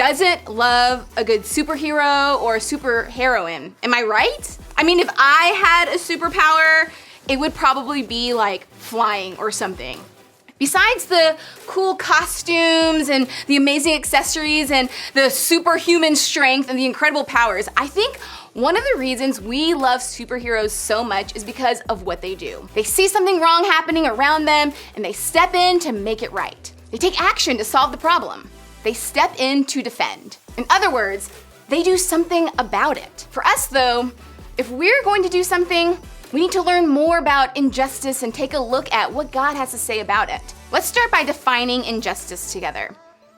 doesn't love a good superhero or superheroine? Am I right? I mean, if I had a superpower, it would probably be like flying or something. Besides the cool costumes and the amazing accessories and the superhuman strength and the incredible powers, I think one of the reasons we love superheroes so much is because of what they do. They see something wrong happening around them and they step in to make it right. They take action to solve the problem. They step in to defend. In other words, they do something about it. For us though, if we're going to do something, we need to learn more about injustice and take a look at what God has to say about it. Let's start by defining injustice together.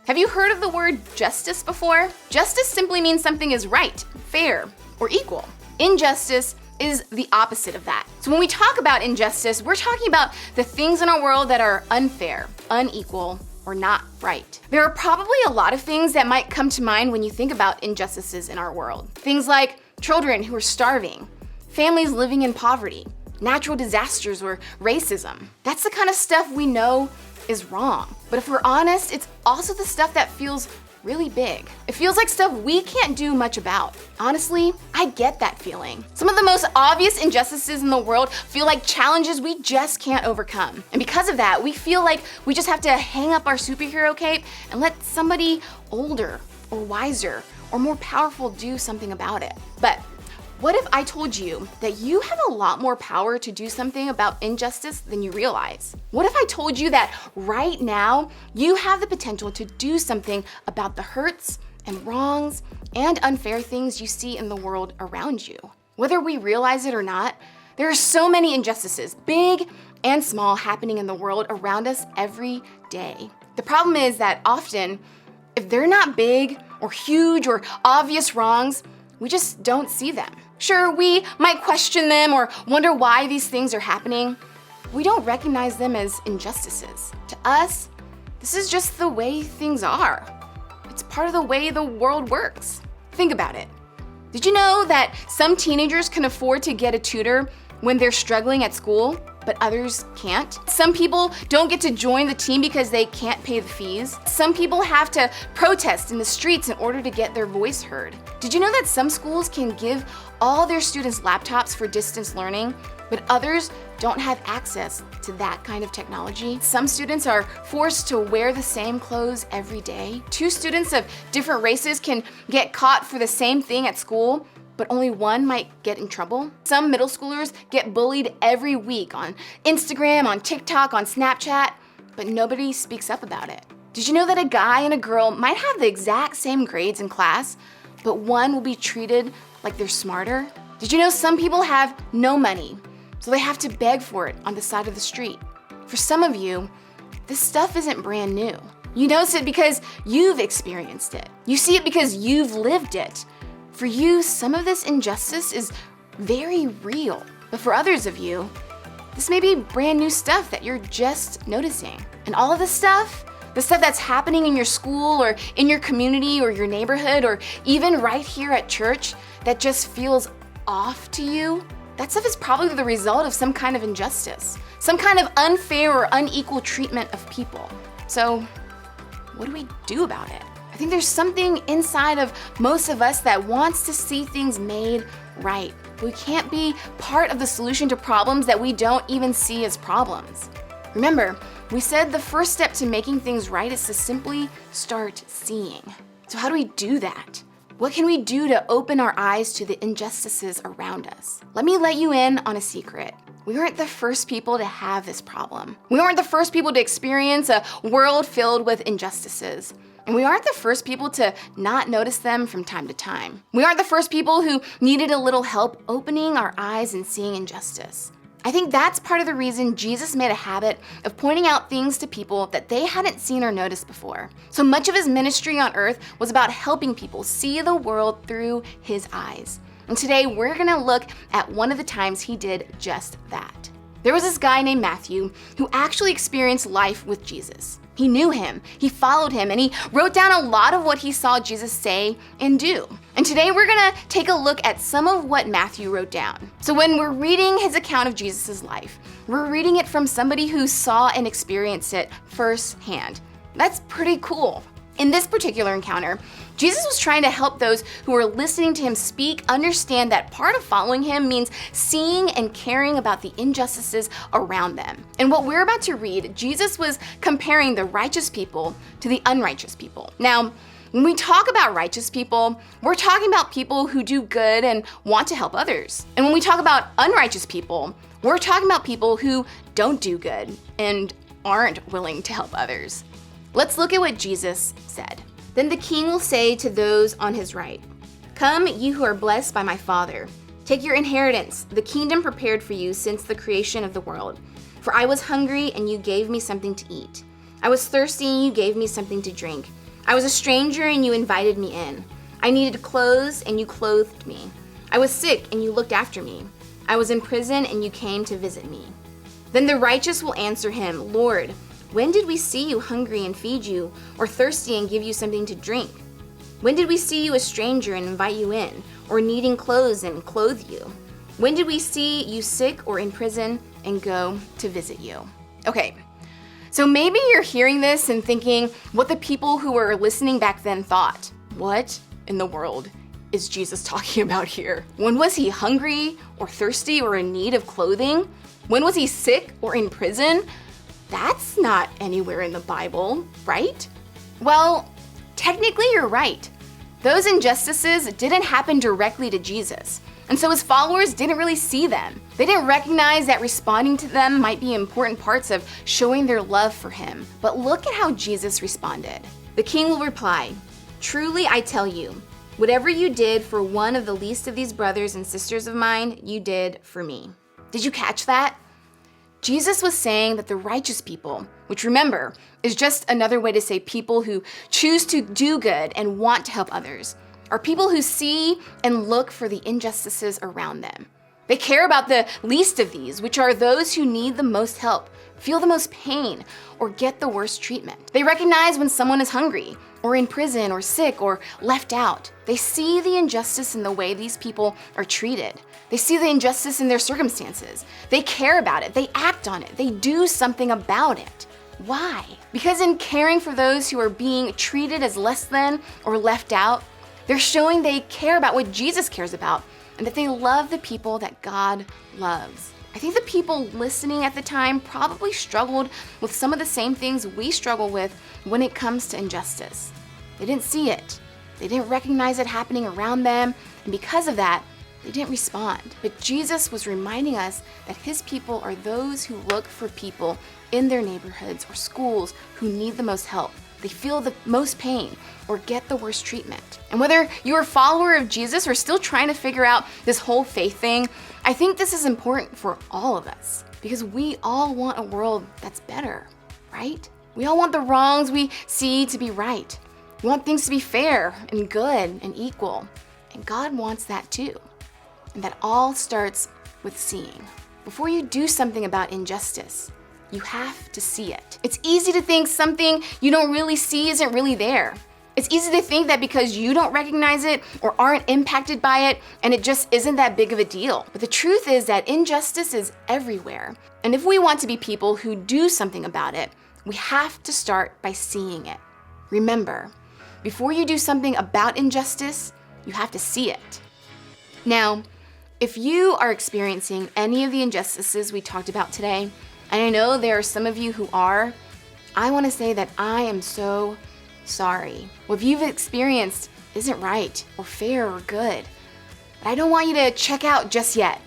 Have you heard of the word justice before? Justice simply means something is right, fair, or equal. Injustice is the opposite of that. So when we talk about injustice, we're talking about the things in our world that are unfair, unequal, or not right. There are probably a lot of things that might come to mind when you think about injustices in our world. Things like children who are starving, families living in poverty, natural disasters, or racism. That's the kind of stuff we know is wrong. But if we're honest, it's also the stuff that feels really big. It feels like stuff we can't do much about. Honestly, I get that feeling. Some of the most obvious injustices in the world feel like challenges we just can't overcome. And because of that, we feel like we just have to hang up our superhero cape and let somebody older or wiser or more powerful do something about it. But what if I told you that you have a lot more power to do something about injustice than you realize? What if I told you that right now you have the potential to do something about the hurts and wrongs and unfair things you see in the world around you? Whether we realize it or not, there are so many injustices, big and small, happening in the world around us every day. The problem is that often, if they're not big or huge or obvious wrongs, we just don't see them. Sure, we might question them or wonder why these things are happening. We don't recognize them as injustices. To us, this is just the way things are. It's part of the way the world works. Think about it. Did you know that some teenagers can afford to get a tutor when they're struggling at school, but others can't? Some people don't get to join the team because they can't pay the fees. Some people have to protest in the streets in order to get their voice heard. Did you know that some schools can give all their students laptops for distance learning, but others don't have access to that kind of technology? Some students are forced to wear the same clothes every day. Two students of different races can get caught for the same thing at school, but only one might get in trouble. Some middle schoolers get bullied every week on Instagram, on TikTok, on Snapchat, but nobody speaks up about it. Did you know that a guy and a girl might have the exact same grades in class, but one will be treated like they're smarter? Did you know some people have no money, so they have to beg for it on the side of the street? For some of you, this stuff isn't brand new. You notice it because you've experienced it. You see it because you've lived it. For you, some of this injustice is very real, but for others of you, this may be brand new stuff that you're just noticing. And all of this stuff, the stuff that's happening in your school or in your community or your neighborhood or even right here at church that just feels off to you, that stuff is probably the result of some kind of injustice, some kind of unfair or unequal treatment of people. So, what do we do about it? I think there's something inside of most of us that wants to see things made right. We can't be part of the solution to problems that we don't even see as problems. Remember, we said the first step to making things right is to simply start seeing. So how do we do that? What can we do to open our eyes to the injustices around us? Let me let you in on a secret. We aren't the first people to have this problem. We aren't the first people to experience a world filled with injustices. And we aren't the first people to not notice them from time to time. We aren't the first people who needed a little help opening our eyes and seeing injustice. I think that's part of the reason Jesus made a habit of pointing out things to people that they hadn't seen or noticed before. So much of his ministry on earth was about helping people see the world through his eyes. And today we're gonna look at one of the times he did just that. There was this guy named Matthew who actually experienced life with Jesus. He knew him, he followed him, and he wrote down a lot of what he saw Jesus say and do. And today we're gonna take a look at some of what Matthew wrote down. So when we're reading his account of Jesus' life, we're reading it from somebody who saw and experienced it firsthand. That's pretty cool. In this particular encounter, Jesus was trying to help those who were listening to him speak understand that part of following him means seeing and caring about the injustices around them. And what we're about to read, Jesus was comparing the righteous people to the unrighteous people. Now, when we talk about righteous people, we're talking about people who do good and want to help others. And when we talk about unrighteous people, we're talking about people who don't do good and aren't willing to help others. Let's look at what Jesus said. Then the king will say to those on his right, "Come, you who are blessed by my Father. Take your inheritance, the kingdom prepared for you since the creation of the world. For I was hungry, and you gave me something to eat. I was thirsty, and you gave me something to drink. I was a stranger, and you invited me in. I needed clothes, and you clothed me. I was sick, and you looked after me. I was in prison, and you came to visit me." Then the righteous will answer him, "Lord, when did we see you hungry and feed you, or thirsty and give you something to drink? When did we see you a stranger and invite you in, or needing clothes and clothe you? When did we see you sick or in prison and go to visit you?" Okay, so maybe you're hearing this and thinking what the people who were listening back then thought. What in the world is Jesus talking about here? When was he hungry or thirsty or in need of clothing? When was he sick or in prison? That's not anywhere in the Bible, right? Well, technically you're right. Those injustices didn't happen directly to Jesus, and so his followers didn't really see them. They didn't recognize that responding to them might be important parts of showing their love for him. But look at how Jesus responded. The king will reply, "Truly I tell you, whatever you did for one of the least of these brothers and sisters of mine, you did for me." Did you catch that? Jesus was saying that the righteous people, which remember, is just another way to say people who choose to do good and want to help others, are people who see and look for the injustices around them. They care about the least of these, which are those who need the most help, feel the most pain, or get the worst treatment. They recognize when someone is hungry, or in prison, or sick, or left out. They see the injustice in the way these people are treated. They see the injustice in their circumstances. They care about it. They act on it. They do something about it. Why? Because in caring for those who are being treated as less than or left out, they're showing they care about what Jesus cares about and that they love the people that God loves. I think the people listening at the time probably struggled with some of the same things we struggle with when it comes to injustice. They didn't see it. They didn't recognize it happening around them, and because of that, they didn't respond. But Jesus was reminding us that his people are those who look for people in their neighborhoods or schools who need the most help. They feel the most pain or get the worst treatment. And whether you're a follower of Jesus or still trying to figure out this whole faith thing, I think this is important for all of us because we all want a world that's better, right? We all want the wrongs we see to be right. We want things to be fair and good and equal. And God wants that too. And that all starts with seeing. Before you do something about injustice, you have to see it. It's easy to think something you don't really see isn't really there. It's easy to think that because you don't recognize it or aren't impacted by it, and it just isn't that big of a deal. But the truth is that injustice is everywhere. And if we want to be people who do something about it, we have to start by seeing it. Remember, before you do something about injustice, you have to see it. Now, if you are experiencing any of the injustices we talked about today, and I know there are some of you who are, I want to say that I am so sorry. What you've experienced isn't right or fair or good. But I don't want you to check out just yet,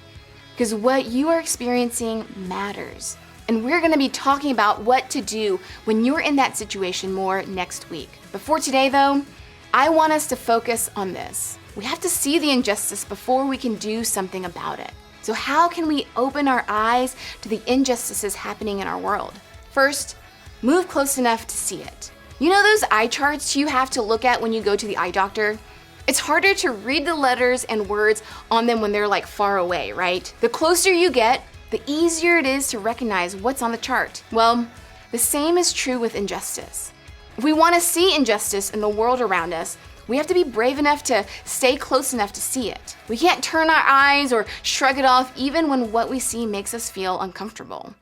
because what you are experiencing matters. And we're going to be talking about what to do when you're in that situation more next week. But for today, though, I want us to focus on this. We have to see the injustice before we can do something about it. So how can we open our eyes to the injustices happening in our world? First, move close enough to see it. You know those eye charts you have to look at when you go to the eye doctor? It's harder to read the letters and words on them when they're like far away, right? The closer you get, the easier it is to recognize what's on the chart. Well, the same is true with injustice. If we want to see injustice in the world around us, we have to be brave enough to stay close enough to see it. We can't turn our eyes or shrug it off even when what we see makes us feel uncomfortable.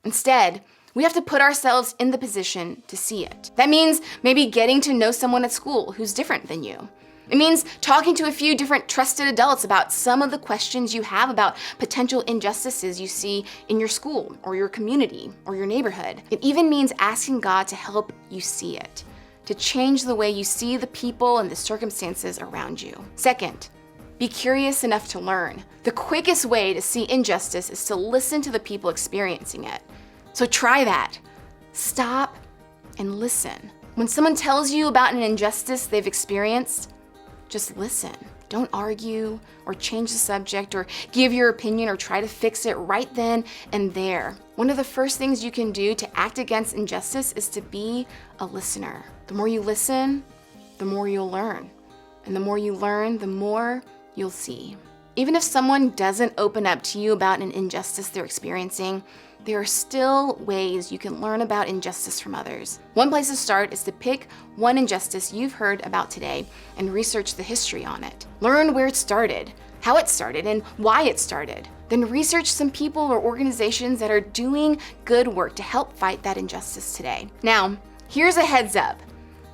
Instead, we have to put ourselves in the position to see it. That means maybe getting to know someone at school who's different than you. It means talking to a few different trusted adults about some of the questions you have about potential injustices you see in your school or your community or your neighborhood. It even means asking God to help you see it, to change the way you see the people and the circumstances around you. Second, be curious enough to learn. The quickest way to see injustice is to listen to the people experiencing it. So try that. Stop and listen. When someone tells you about an injustice they've experienced, just listen. Don't argue or change the subject or give your opinion or try to fix it right then and there. One of the first things you can do to act against injustice is to be a listener. The more you listen, the more you'll learn. And the more you learn, the more you'll see. Even if someone doesn't open up to you about an injustice they're experiencing, there are still ways you can learn about injustice from others. One place to start is to pick one injustice you've heard about today and research the history on it. Learn where it started, how it started, and why it started. Then research some people or organizations that are doing good work to help fight that injustice today. Now, here's a heads up.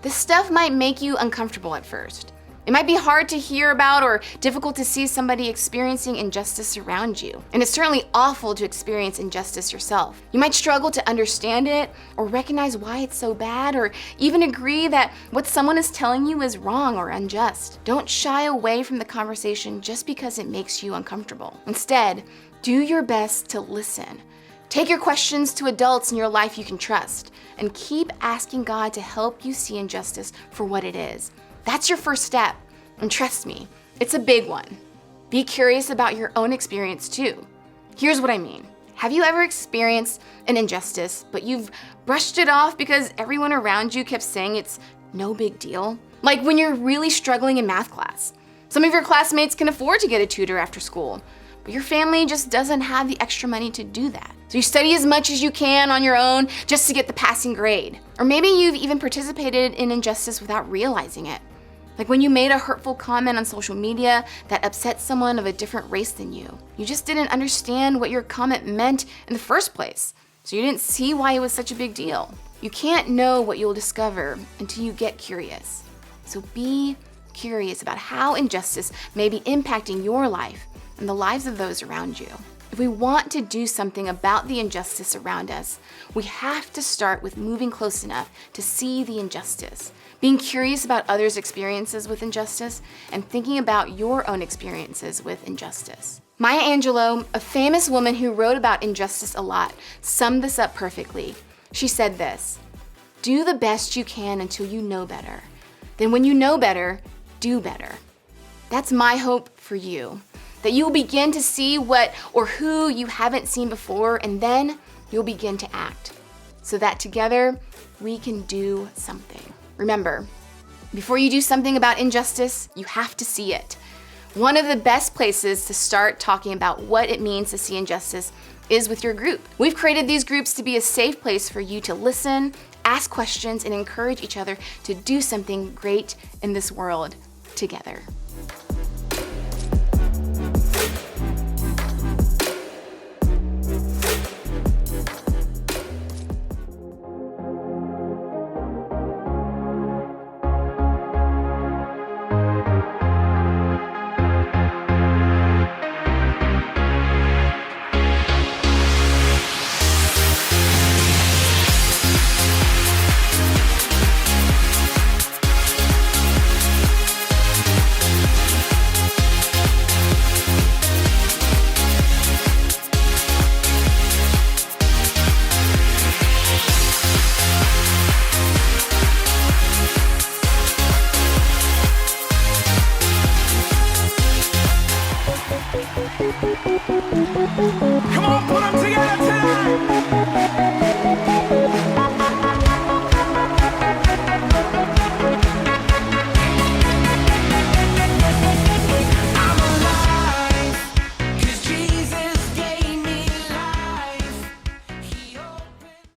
This stuff might make you uncomfortable at first. It might be hard to hear about or difficult to see somebody experiencing injustice around you. And it's certainly awful to experience injustice yourself. You might struggle to understand it or recognize why it's so bad or even agree that what someone is telling you is wrong or unjust. Don't shy away from the conversation just because it makes you uncomfortable. Instead, do your best to listen. Take your questions to adults in your life you can trust and keep asking God to help you see injustice for what it is. That's your first step, and trust me, it's a big one. Be curious about your own experience too. Here's what I mean. Have you ever experienced an injustice, but you've brushed it off because everyone around you kept saying it's no big deal? Like when you're really struggling in math class. Some of your classmates can afford to get a tutor after school, but your family just doesn't have the extra money to do that. So you study as much as you can on your own just to get the passing grade. Or maybe you've even participated in injustice without realizing it. Like when you made a hurtful comment on social media that upset someone of a different race than you. You just didn't understand what your comment meant in the first place, so you didn't see why it was such a big deal. You can't know what you'll discover until you get curious. So be curious about how injustice may be impacting your life and the lives of those around you. If we want to do something about the injustice around us, we have to start with moving close enough to see the injustice, being curious about others' experiences with injustice, and thinking about your own experiences with injustice. Maya Angelou, a famous woman who wrote about injustice a lot, summed this up perfectly. She said this: "Do the best you can until you know better. Then when you know better, do better." That's my hope for you. That you will begin to see what or who you haven't seen before, and then you'll begin to act, so that together we can do something. Remember, before you do something about injustice, you have to see it. One of the best places to start talking about what it means to see injustice is with your group. We've created these groups to be a safe place for you to listen, ask questions, and encourage each other to do something great in this world together. Thank you.